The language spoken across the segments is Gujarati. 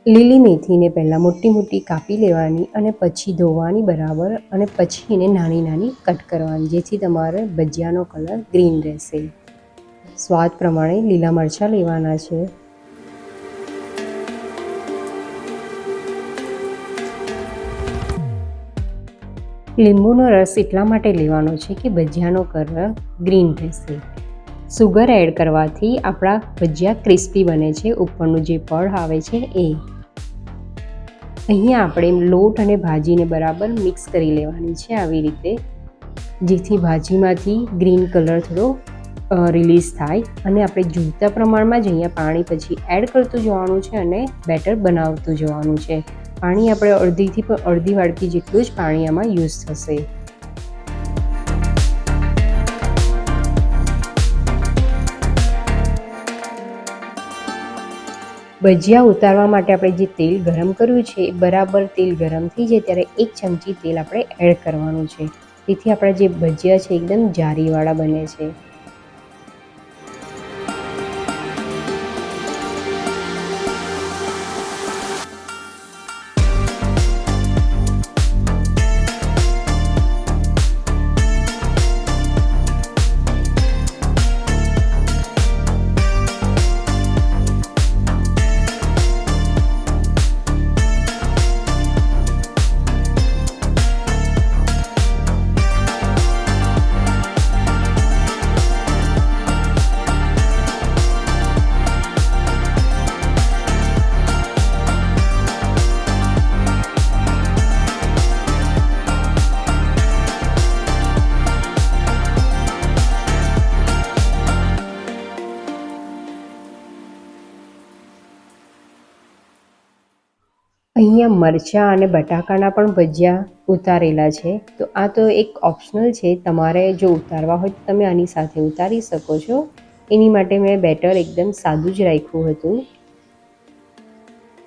લીલી મેથીને પહેલાં મોટી મોટી કાપી લેવાની અને પછી ધોવાની બરાબર અને પછી એને નાની નાની કટ કરવાની, જેથી તમારે ભજીયાનો કલર ગ્રીન રહેશે. સ્વાદ પ્રમાણે લીલા મરચાં લેવાના છે. લીંબુનો રસ એટલા માટે લેવાનો છે કે ભજીયાનો કલર ગ્રીન રહેશે. સુગર એડ કરવાથી આપણા ભજીયા ક્રિસ્પી બને છે. ઉપરનું જે પડ આવે છે એ. અહીંયા આપણે લોટ અને ભાજીને બરાબર મિક્સ કરી લેવાની છે આવી રીતે, જેથી ભાજીમાંથી ગ્રીન કલર થોડો રિલીઝ થાય. અને આપણે જોઈતા પ્રમાણમાં જ અહીંયા પાણી પછી એડ કરતું જવાનું છે અને બેટર બનાવતું જવાનું છે. પાણી આપણે અડધીથી પણ અડધી વાડકી જેટલું જ પાણી આમાં યુઝ થશે. ભજીયા ઉતારવા માટે આપણે જે તેલ ગરમ કર્યું છે એ બરાબર તેલ ગરમ થઈ જાય ત્યારે 1 ચમચી તેલ આપણે એડ કરવાનું છે, તેથી આપણા જે ભજીયા છે એકદમ જારીવાળા બને છે. અહીંયા મરચાં અને બટાકાના પણ ભજીયા ઉતારેલા છે. તો આ તો એક ઓપ્શનલ છે, તમારે જો ઉતારવા હોય તો તમે આની સાથે ઉતારી શકો છો. એની માટે મેં બેટર એકદમ સાદું જ રાખ્યું હતું,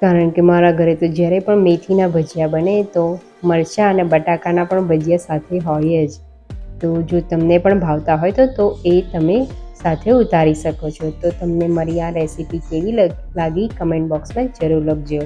કારણ કે મારા ઘરે તો જ્યારે પણ મેથીના ભજીયા બને તો મરચાં અને બટાકાના પણ ભજીયા સાથે હોય જ. તો જો તમને પણ ભાવતા હોય તો એ તમે સાથે ઉતારી શકો છો. તો તમને મારી આ રેસીપી કેવી લાગી કમેન્ટ બોક્સમાં જરૂર લખજો.